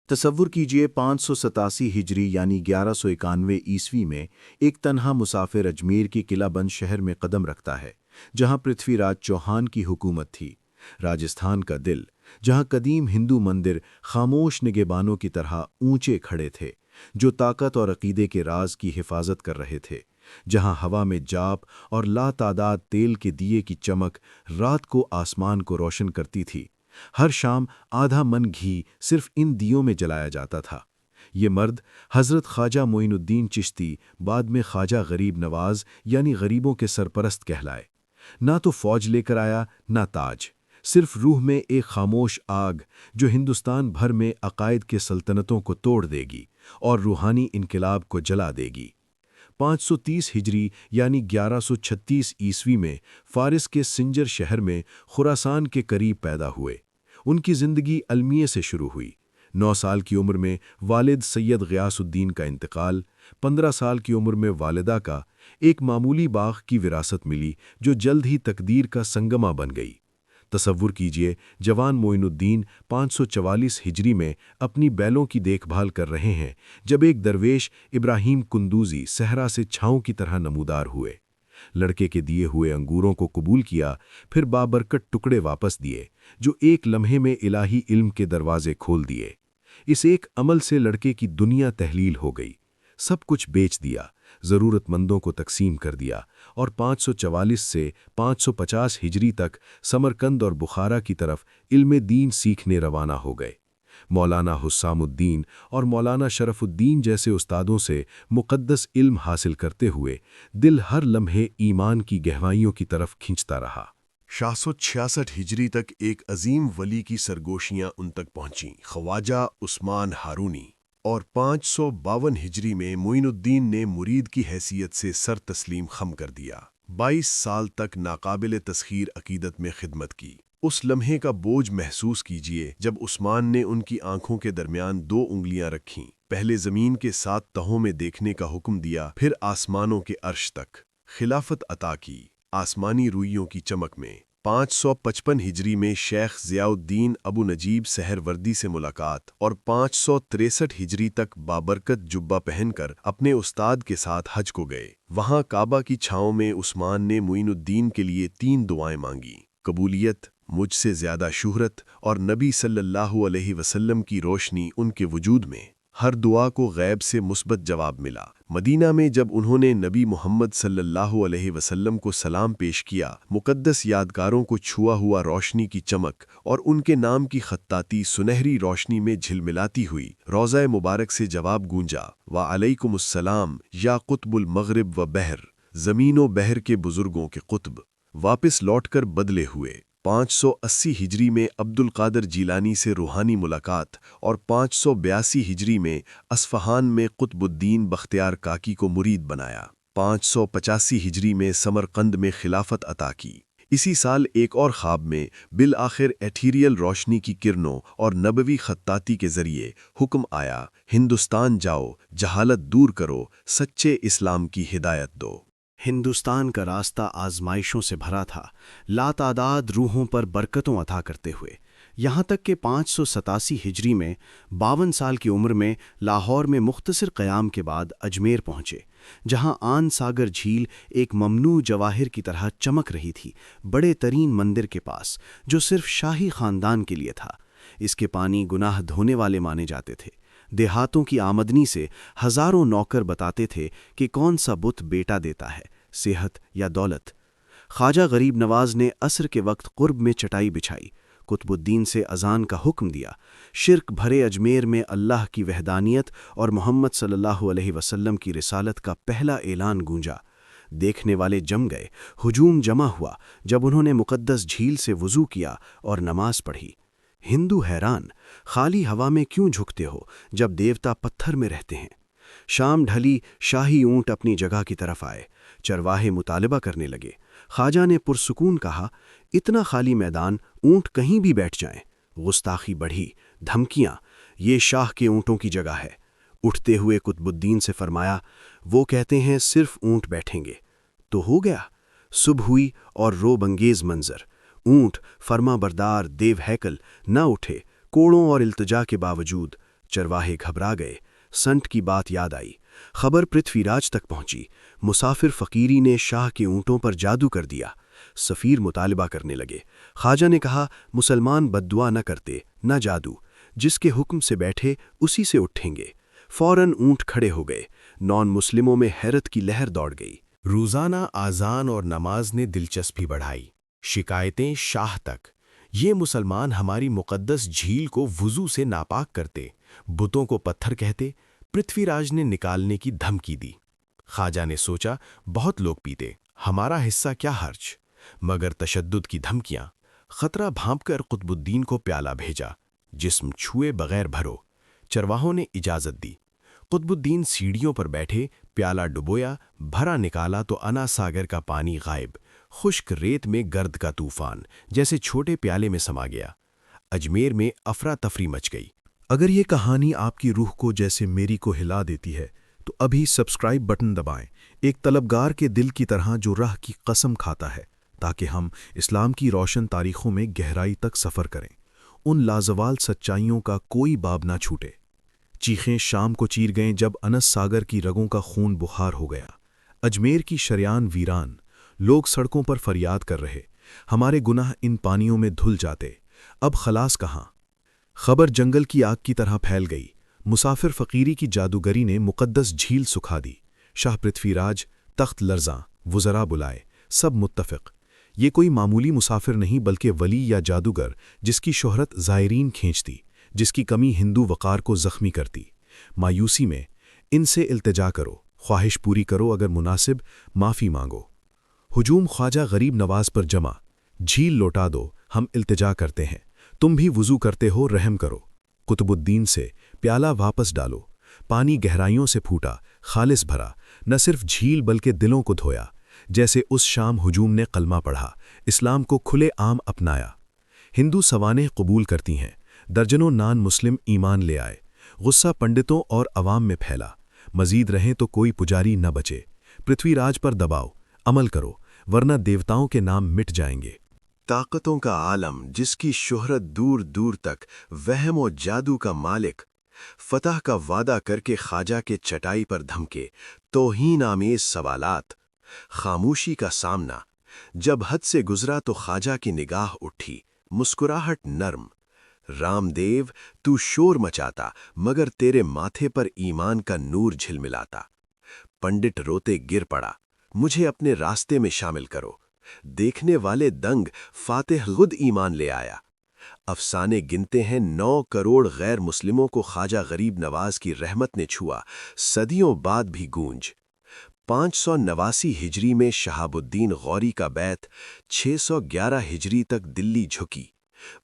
تصور کیجئے 587 ہجری یعنی 1191 عیسوی میں ایک تنہا مسافر اجمیر کی قلعہ بند شہر میں قدم رکھتا ہے، جہاں پرتھوی راج چوہان کی حکومت تھی۔ راجستھان کا دل، جہاں قدیم ہندو مندر خاموش نگہبانوں کی طرح اونچے کھڑے تھے، جو طاقت اور عقیدے کے راز کی حفاظت کر رہے تھے، جہاں ہوا میں جاپ اور لا تعداد تیل کے دیے کی چمک رات کو آسمان کو روشن کرتی تھی۔ ہر شام آدھا من گھی صرف ان دیوں میں جلایا جاتا تھا۔ یہ مرد حضرت خواجہ معین الدین چشتی، بعد میں خواجہ غریب نواز یعنی غریبوں کے سرپرست کہلائے۔ نہ تو فوج لے کر آیا، نہ تاج، صرف روح میں ایک خاموش آگ جو ہندوستان بھر میں عقائد کے سلطنتوں کو توڑ دے گی اور روحانی انقلاب کو جلا دے گی۔ 530 ہجری یعنی 1136 عیسوی میں فارس کے سنجر شہر میں خراسان کے قریب پیدا ہوئے۔ ان کی زندگی المیہ سے شروع ہوئی۔ 9 سال کی عمر میں والد سید غیاث الدین کا انتقال، 15 سال کی عمر میں والدہ کا ایک معمولی باغ کی وراثت ملی جو جلد ہی تقدیر کا سنگمہ بن گئی۔ تصور کیجئے جوان معین الدین 544 ہجری میں اپنی بیلوں کی دیکھ بھال کر رہے ہیں جب ایک درویش ابراہیم قندوزی صحرا سے چھاؤں کی طرح نمودار ہوئے۔ لڑکے کے دیے ہوئے انگوروں کو قبول کیا، پھر بابرکت ٹکڑے واپس دیے جو ایک لمحے میں الہی علم کے دروازے کھول دیے۔ اس ایک عمل سے لڑکے کی دنیا تحلیل ہو گئی، سب کچھ بیچ دیا، ضرورت مندوں کو تقسیم کر دیا، اور 544 سے 550 ہجری تک سمرقند اور بخارا کی طرف علم دین سیکھنے روانہ ہو گئے۔ مولانا حسام الدین اور مولانا شرف الدین جیسے استادوں سے مقدس علم حاصل کرتے ہوئے دل ہر لمحے ایمان کی گہرائیوں کی طرف کھنچتا رہا۔ 666 ہجری تک ایک عظیم ولی کی سرگوشیاں ان تک پہنچیں، خواجہ عثمان ہارونی، اور 552 ہجری میں معین الدین نے مرید کی حیثیت سے سر تسلیم خم کر دیا۔ 22 سال تک ناقابل تسخیر عقیدت میں خدمت کی۔ اس لمحے کا بوجھ محسوس کیجئے جب عثمان نے ان کی آنکھوں کے درمیان 2 انگلیاں رکھیں، پہلے زمین کے 7 تہوں میں دیکھنے کا حکم دیا، پھر آسمانوں کے عرش تک خلافت عطا کی، آسمانی روئیوں کی چمک میں۔ 555 ہجری میں شیخ ضیاء الدین ابو نجیب سہروردی سے ملاقات، اور 563 ہجری تک بابرکت جبہ پہن کر اپنے استاد کے ساتھ حج کو گئے۔ وہاں کعبہ کی چھاؤں میں عثمان نے معین الدین کے لیے 3 دعائیں مانگی: قبولیت، مجھ سے زیادہ شہرت، اور نبی صلی اللہ علیہ وسلم کی روشنی ان کے وجود میں۔ ہر دعا کو غیب سے مثبت جواب ملا۔ مدینہ میں جب انہوں نے نبی محمد صلی اللہ علیہ وسلم کو سلام پیش کیا، مقدس یادگاروں کو چھوا ہوا روشنی کی چمک اور ان کے نام کی خطاطی سنہری روشنی میں جھلملاتی ہوئی روضہ مبارک سے جواب گونجا: وعلیکم السلام یا قطب المغرب و بحر، زمین و بحر کے بزرگوں کے قطب، واپس لوٹ کر بدلے ہوئے۔ 580 ہجری میں عبد القادر جیلانی سے روحانی ملاقات، اور 582 ہجری میں اصفہان میں قطب الدین بختیار کاکی کو مرید بنایا۔ 585 ہجری میں سمرقند میں خلافت عطا کی۔ اسی سال ایک اور خواب میں بالآخر ایتھیریل روشنی کی کرنوں اور نبوی خطاطی کے ذریعے حکم آیا: ہندوستان جاؤ، جہالت دور کرو، سچے اسلام کی ہدایت دو۔ ہندوستان کا راستہ آزمائشوں سے بھرا تھا، لاتعداد روحوں پر برکتوں عطا کرتے ہوئے، یہاں تک کہ 587 ہجری میں 52 سال کی عمر میں لاہور میں مختصر قیام کے بعد اجمیر پہنچے، جہاں آن ساگر جھیل ایک ممنوع جواہر کی طرح چمک رہی تھی، بڑے ترین مندر کے پاس، جو صرف شاہی خاندان کے لیے تھا۔ اس کے پانی گناہ دھونے والے مانے جاتے تھے۔ دیہاتوں کی آمدنی سے ہزاروں نوکر بتاتے تھے کہ کون سا بت بیٹا دیتا ہے، صحت یا دولت۔ خواجہ غریب نواز نے عصر کے وقت قرب میں چٹائی بچھائی، قطب الدین سے اذان کا حکم دیا، شرک بھرے اجمیر میں اللہ کی وحدانیت اور محمد صلی اللہ علیہ وسلم کی رسالت کا پہلا اعلان گونجا۔ دیکھنے والے جم گئے، ہجوم جمع ہوا جب انہوں نے مقدس جھیل سے وضو کیا اور نماز پڑھی۔ ہندو حیران، خالی ہوا میں کیوں جھکتے ہو جب دیوتا پتھر میں رہتے ہیں؟ شام ڈھلی، شاہی اونٹ اپنی جگہ کی طرف آئے، چرواہے مطالبہ کرنے لگے۔ خواجہ نے پرسکون کہا: اتنا خالی میدان، اونٹ کہیں بھی بیٹھ جائیں۔ گستاخی بڑھی، دھمکیاں: یہ شاہ کے اونٹوں کی جگہ ہے۔ اٹھتے ہوئے قطب الدین سے فرمایا: وہ کہتے ہیں صرف اونٹ بیٹھیں گے۔ تو ہو گیا۔ صبح ہوئی اور روب انگیز منظر، اونٹ فرما بردار دیو ہیکل نہ اٹھے، کوڑوں اور التجا کے باوجود چرواہے گھبرا گئے۔ سنٹ کی بات یاد آئی۔ خبر پرتھوی راج تک پہنچی۔ مسافر فقیری نے شاہ کے اونٹوں پر جادو کر دیا۔ سفیر مطالبہ کرنے لگے۔ خواجہ نے کہا، مسلمان بد دعا نہ کرتے، نہ جادو، جس کے حکم سے بیٹھے اسی سے اٹھیں گے۔ فوراً اونٹ کھڑے ہو گئے۔ نان مسلموں میں حیرت کی لہر دوڑ گئی۔ روزانہ اذان اور نماز نے دلچسپی بڑھائی۔ شکایتیں شاہ تک۔ یہ مسلمان ہماری مقدس جھیل کو وضو سے ناپاک کرتے، بتوں کو پتھر کہتے۔ پرتھوی راج نے نکالنے کی دھمکی دی۔ خواجہ نے سوچا، بہت لوگ پیتے، ہمارا حصہ کیا حرج؟ مگر تشدد کی دھمکیاں۔ خطرہ بھانپ کر قطب الدین کو پیالہ بھیجا، جسم چھوئے بغیر بھرو۔ چرواہوں نے اجازت دی۔ قطب الدین سیڑھیوں پر بیٹھے، پیالہ ڈبویا، بھرا نکالا تو انا ساگر کا پانی غائب، خشک ریت میں گرد کا طوفان جیسے چھوٹے پیالے میں سما گیا۔ اجمیر میں افراتفری مچ گئی۔ اگر یہ کہانی آپ کی روح کو جیسے میری کو ہلا دیتی ہے تو ابھی سبسکرائب بٹن دبائیں، ایک طلبگار کے دل کی طرح جو راہ کی قسم کھاتا ہے، تاکہ ہم اسلام کی روشن تاریخوں میں گہرائی تک سفر کریں، ان لازوال سچائیوں کا کوئی باب نہ چھوٹے۔ چیخیں شام کو چیر گئیں جب انس ساگر کی رگوں کا خون بخار ہو گیا۔ اجمیر کی شریان ویران، لوگ سڑکوں پر فریاد کر رہے، ہمارے گناہ ان پانیوں میں دھل جاتے، اب خلاص کہاں؟ خبر جنگل کی آگ کی طرح پھیل گئی۔ مسافر فقیری کی جادوگری نے مقدس جھیل سکھا دی۔ شاہ پرتھوی راج، تخت لرزاں، وزراء بلائے، سب متفق۔ یہ کوئی معمولی مسافر نہیں بلکہ ولی یا جادوگر، جس کی شہرت زائرین کھینچتی، جس کی کمی ہندو وقار کو زخمی کرتی۔ مایوسی میں، ان سے التجا کرو، خواہش پوری کرو، اگر مناسب معافی مانگو۔ ہجوم خواجہ غریب نواز پر جمع، جھیل لوٹا دو، ہم التجا کرتے ہیں، تم بھی وضو کرتے ہو، رحم کرو۔ قطب الدین سے، پیالہ واپس ڈالو۔ پانی گہرائیوں سے پھوٹا، خالص بھرا، نہ صرف جھیل بلکہ دلوں کو دھویا۔ جیسے اس شام ہجوم نے کلمہ پڑھا، اسلام کو کھلے عام اپنایا۔ ہندو سوانح قبول کرتی ہیں، درجنوں نان مسلم ایمان لے آئے۔ غصہ پنڈتوں اور عوام میں پھیلا، مزید رہیں تو کوئی پجاری نہ بچے۔ پرتھوی راج پر دباؤ، عمل کرو، ورنہ دیوتاؤں کے نام مٹ جائیں گے۔ طاقتوں کا عالم، جس کی شہرت دور دور تک، وہم و جادو کا مالک، فتح کا وعدہ کر کے خواجہ کے چٹائی پر دھمکے، توہین آمیز سوالات، خاموشی کا سامنا۔ جب حد سے گزرا تو خواجہ کی نگاہ اٹھی، مسکراہٹ نرم۔ رام دیو، تو شور مچاتا مگر تیرے ماتھے پر ایمان کا نور جھلملاتا۔ پنڈت روتے گر پڑا، مجھے اپنے راستے میں شامل کرو۔ دیکھنے والے دنگ، فاتح خود ایمان لے آیا۔ افسانے گنتے ہیں 9 کروڑ غیر مسلموں کو خواجہ غریب نواز کی رحمت نے چھوا، صدیوں بعد بھی گونج۔ 589 ہجری میں شہاب الدین غوری کا بیت، 611 ہجری تک دلی جھکی۔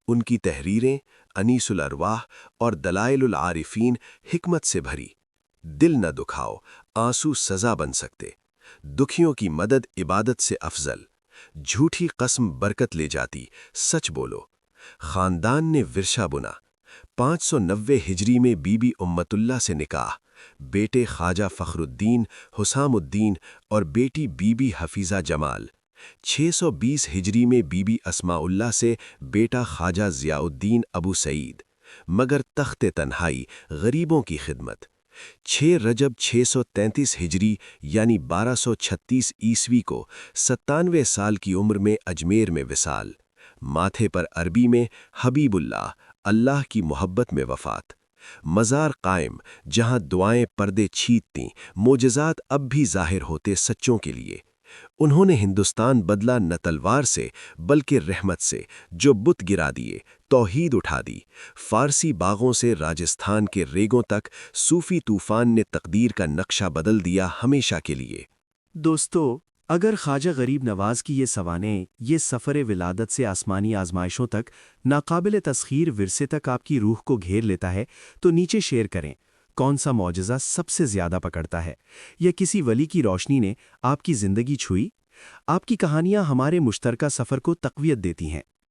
ان کی تحریریں انیس الارواح اور دلائل العارفین حکمت سے بھری۔ دل نہ دکھاؤ، آنسو سزا بن سکتے۔ دکھیوں کی مدد عبادت سے افضل۔ جھوٹی قسم برکت لے جاتی، سچ بولو۔ خاندان نے ورثہ بنا۔ 590 ہجری میں بی بی امت اللہ سے نکاح، بیٹے خواجہ فخر الدین، حسام الدین اور بیٹی بی بی حفیظہ جمال۔ 620 ہجری میں بی بی اسماء اللہ سے بیٹا خواجہ ضیاء الدین ابو سعید، مگر تخت تنہائی، غریبوں کی خدمت۔ 6 رجب 633 ہجری یعنی 1236 عیسوی کو 97 سال کی عمر میں اجمیر میں وصال، ماتھے پر عربی میں حبیب اللہ، اللہ کی محبت میں وفات۔ مزار قائم، جہاں دعائیں پردے چھیدتیں، معجزات اب بھی ظاہر ہوتے سچوں کے لیے۔ انہوں نے ہندوستان بدلا نہ تلوار سے بلکہ رحمت سے، جو بت گرا دیے، توحید اٹھا دی۔ فارسی باغوں سے راجستھان کے ریگوں تک صوفی طوفان نے تقدیر کا نقشہ بدل دیا ہمیشہ کے لیے۔ دوستو، اگر خواجہ غریب نواز کی یہ سوانح، یہ سفر ولادت سے آسمانی آزمائشوں تک، ناقابل تسخیر ورثے تک آپ کی روح کو گھیر لیتا ہے تو نیچے شیئر کریں۔ کون سا معجزہ سب سے زیادہ پکڑتا ہے؟ یا کسی ولی کی روشنی نے آپ کی زندگی چھوئی؟ آپ کی کہانیاں ہمارے مشترکہ سفر کو تقویت دیتی ہیں۔